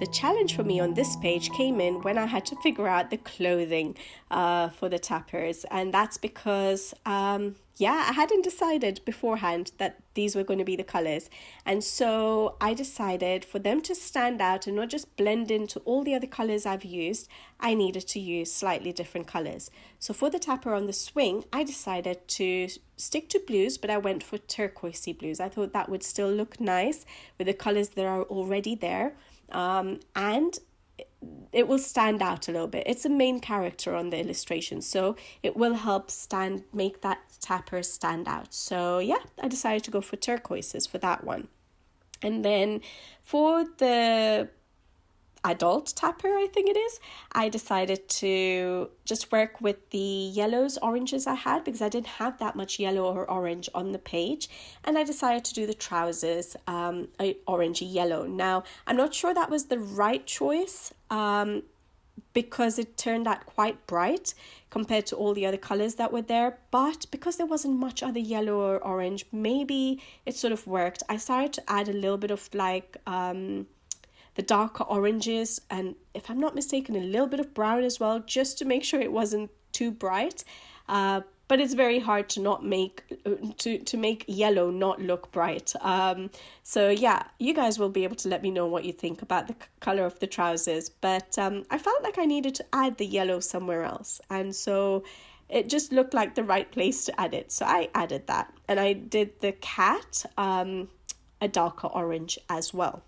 the challenge for me on this page came in when I had to figure out the clothing for the tappers. And that's because, I hadn't decided beforehand that these were going to be the colors. And so I decided for them to stand out and not just blend into all the other colors I've used, I needed to use slightly different colors. So for the tapper on the swing, I decided to stick to blues, but I went for turquoisey blues. I thought that would still look nice with the colors that are already there. And it will stand out a little bit. It's a main character on the illustration, so it will help make that tapper stand out. So yeah, I decided to go for turquoises for that one. And then for the adult tapper, I think it is, I decided to just work with the yellows, oranges I had, because I didn't have that much yellow or orange on the page, and I decided to do the trousers orangey yellow. Now, I'm not sure that was the right choice because it turned out quite bright compared to all the other colors that were there, but because there wasn't much other yellow or orange, maybe it sort of worked. I started to add a little bit of like the darker oranges, and if I'm not mistaken, a little bit of brown as well, just to make sure it wasn't too bright. But it's very hard to not make to make yellow not look bright. So yeah, you guys will be able to let me know what you think about the color of the trousers. But I felt like I needed to add the yellow somewhere else, and so it just looked like the right place to add it. So I added that, and I did the cat a darker orange as well.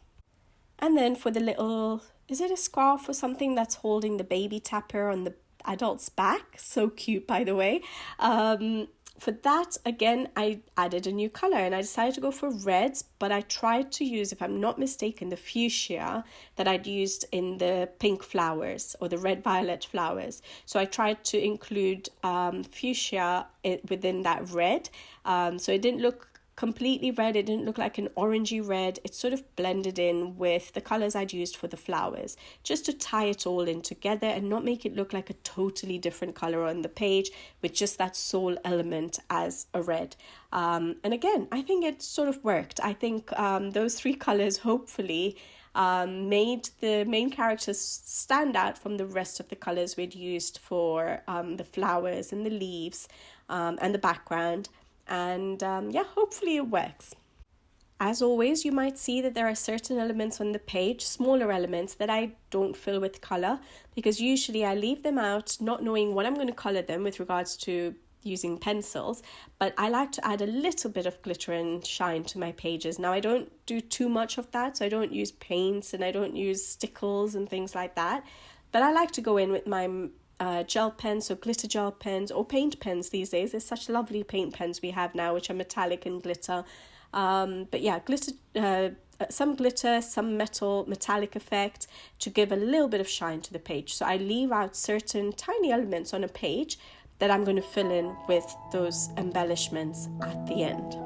And then for the little, is it a scarf or something that's holding the baby tapper on the adult's back? So cute, by the way. For that, again, I added a new color, and I decided to go for reds, but I tried to use, if I'm not mistaken, the fuchsia that I'd used in the pink flowers or the red-violet flowers. So I tried to include fuchsia within that red. So it didn't look completely red, it didn't look like an orangey red. It sort of blended in with the colors I'd used for the flowers, just to tie it all in together and not make it look like a totally different color on the page with just that sole element as a red. And again, I think it sort of worked. I think those three colors hopefully made the main characters stand out from the rest of the colors we'd used for the flowers and the leaves and the background. And hopefully it works. As always, you might see that there are certain elements on the page, smaller elements, that I don't fill with colour, because usually I leave them out not knowing what I'm going to colour them with regards to using pencils, but I like to add a little bit of glitter and shine to my pages. Now, I don't do too much of that, so I don't use paints and I don't use stickles and things like that, but I like to go in with my gel pens, so glitter gel pens or paint pens these days. There's such lovely paint pens we have now which are metallic and glitter, but yeah, glitter, some glitter, some metallic effect to give a little bit of shine to the page. So I leave out certain tiny elements on a page that I'm going to fill in with those embellishments at the end.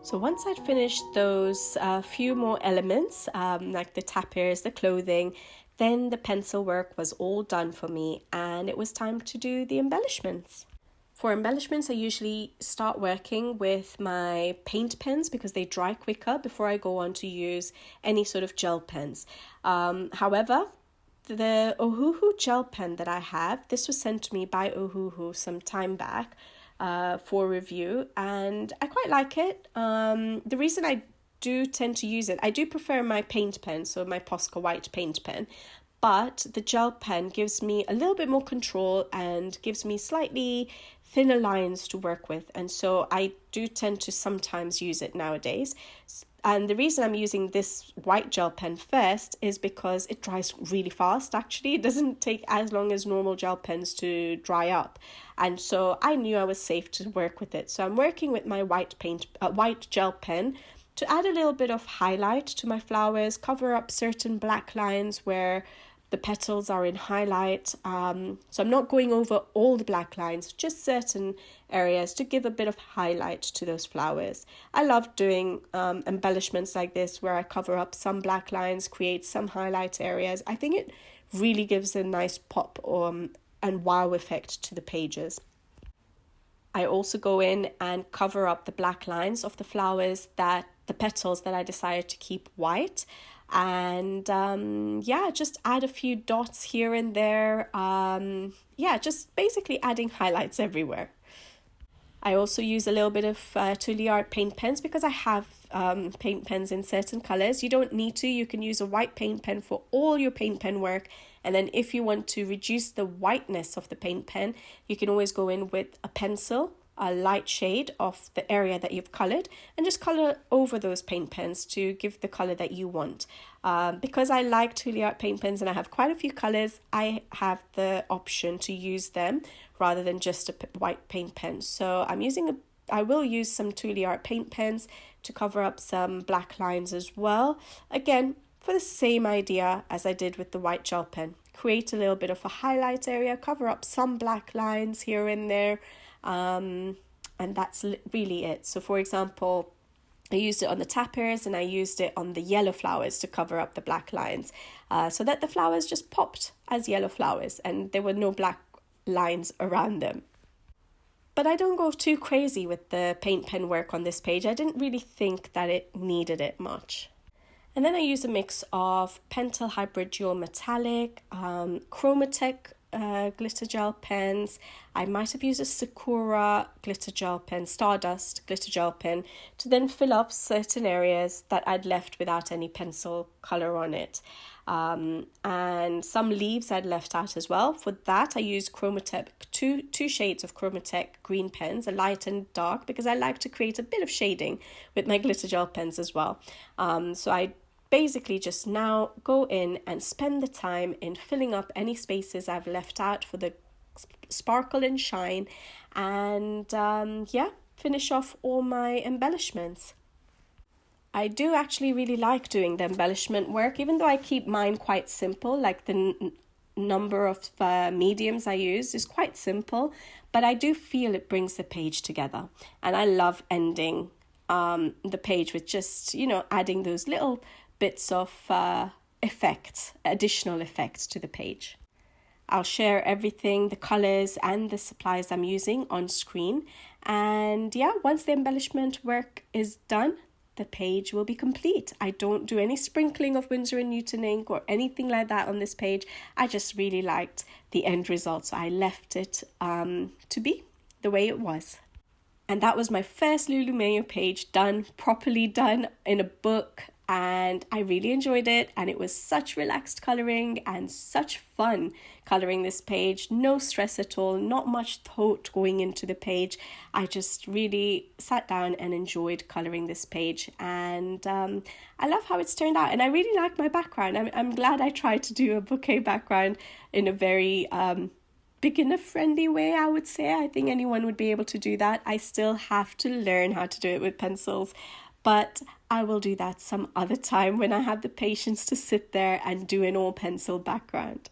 So once I'd finished those few more elements, like the tapirs, the clothing, then the pencil work was all done for me and it was time to do the embellishments. For embellishments, I usually start working with my paint pens because they dry quicker before I go on to use any sort of gel pens. However, the Ohuhu gel pen that I have, this was sent to me by Ohuhu some time back for review, and I quite like it. The reason I do tend to use it, I do prefer my paint pen, so my Posca white paint pen, but the gel pen gives me a little bit more control and gives me slightly thinner lines to work with, and so I do tend to sometimes use it nowadays. And the reason I'm using this white gel pen first is because it dries really fast. Actually, it doesn't take as long as normal gel pens to dry up. And so I knew I was safe to work with it. So I'm working with my white gel pen to add a little bit of highlight to my flowers, cover up certain black lines where the petals are in highlight. So I'm not going over all the black lines, just certain areas to give a bit of highlight to those flowers. I love doing embellishments like this where I cover up some black lines, create some highlight areas. I think it really gives a nice pop and wow effect to the pages. I also go in and cover up the black lines of the flowers, the petals that I decided to keep white. And just add a few dots here and there. Just basically adding highlights everywhere. I also use a little bit of Tooli-art paint pens because I have paint pens in certain colors. You don't need to. You can use a white paint pen for all your paint pen work. And then if you want to reduce the whiteness of the paint pen, you can always go in with a pencil, a light shade of the area that you've colored, and just color over those paint pens to give the color that you want. Because I like Tooli-art paint pens and I have quite a few colors, I have the option to use them rather than just a white paint pen. So I will use some Tooli-art paint pens to cover up some black lines as well. Again, for the same idea as I did with the white gel pen. Create a little bit of a highlight area, cover up some black lines here and there. And that's really it. So for example, I used it on the tapirs and I used it on the yellow flowers to cover up the black lines, so that the flowers just popped as yellow flowers and there were no black lines around them. But I don't go too crazy with the paint pen work on this page. I didn't really think that it needed it much. And then I use a mix of Pentel Hybrid Dual Metallic, Chromatek glitter gel pens. I might have used a Sakura glitter gel pen, Stardust glitter gel pen, to then fill up certain areas that I'd left without any pencil color on it. And some leaves I'd left out as well. For that, I used Chromatek, two shades of Chromatek green pens, a light and dark, because I like to create a bit of shading with my glitter gel pens as well. So I basically just now go in and spend the time in filling up any spaces I've left out for the sparkle and shine, and finish off all my embellishments. I do actually really like doing the embellishment work, even though I keep mine quite simple, like the number of mediums I use is quite simple, but I do feel it brings the page together, and I love ending the page with just, adding those little bits of additional effects to the page. I'll share everything, the colors and the supplies I'm using on screen. And once the embellishment work is done, the page will be complete. I don't do any sprinkling of Winsor & Newton ink or anything like that on this page. I just really liked the end result, so I left it to be the way it was. And that was my first Lulu Mayo page done, properly done in a book. And I really enjoyed it, and it was such relaxed colouring and such fun colouring this page. No stress at all, not much thought going into the page. I just really sat down and enjoyed colouring this page, and I love how it's turned out, and I really like my background. I'm glad I tried to do a bouquet background in a very beginner friendly way, I would say. I think anyone would be able to do that. I still have to learn how to do it with pencils, but I will do that some other time when I have the patience to sit there and do an all pencil background.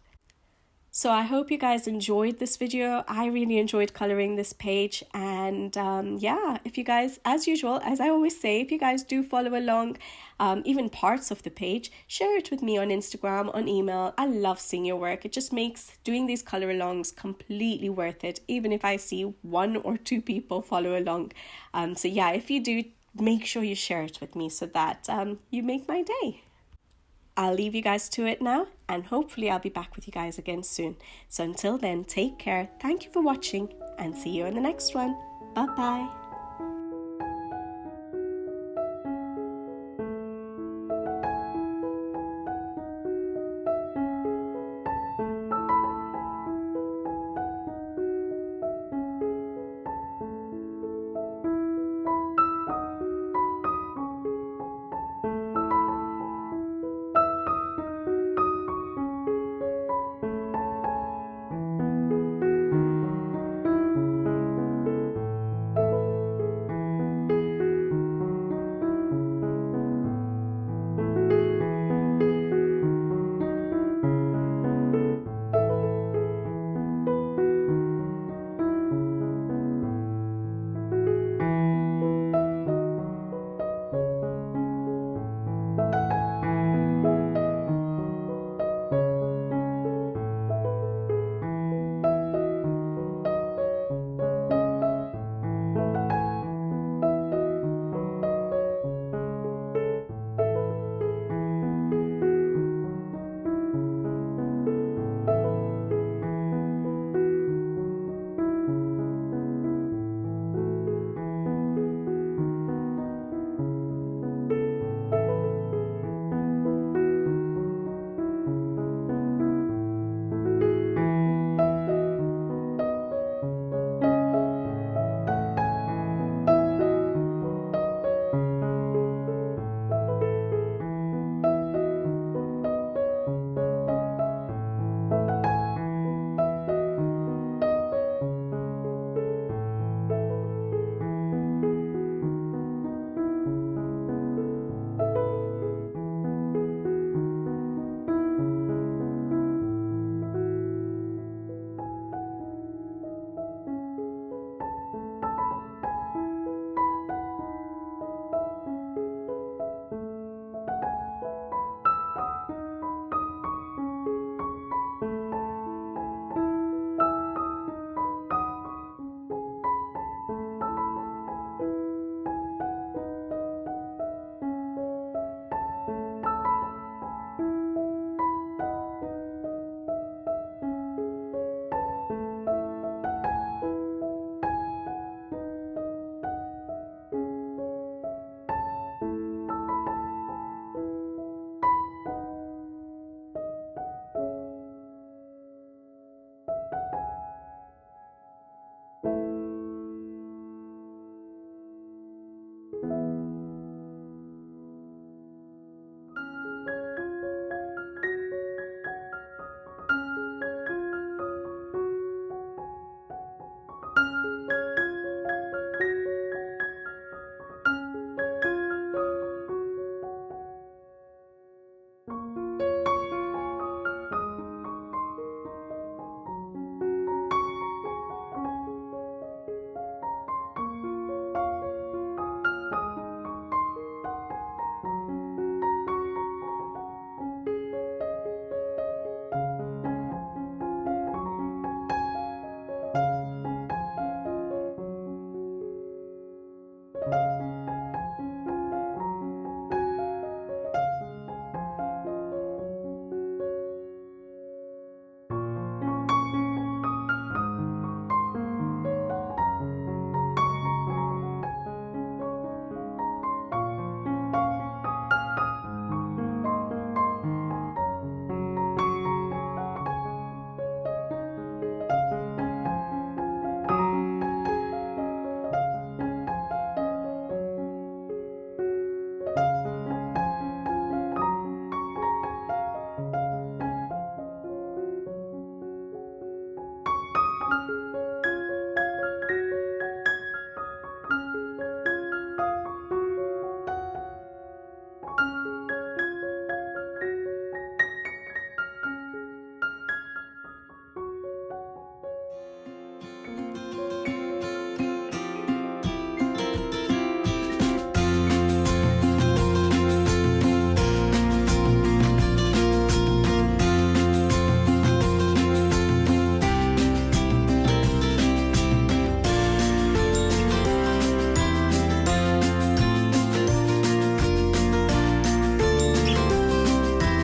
So I hope you guys enjoyed this video. I really enjoyed coloring this page, and yeah, if you guys, as usual, as I always say, if you guys do follow along, even parts of the page, share it with me on Instagram, on email. I love seeing your work. It just makes doing these color alongs completely worth it, even if I see 1 or 2 people follow along. So yeah, if you do, make sure you share it with me so that you make my day. I'll leave you guys to it now, and hopefully I'll be back with you guys again soon. So until then, take care, thank you for watching, and see you in the next one. Bye bye.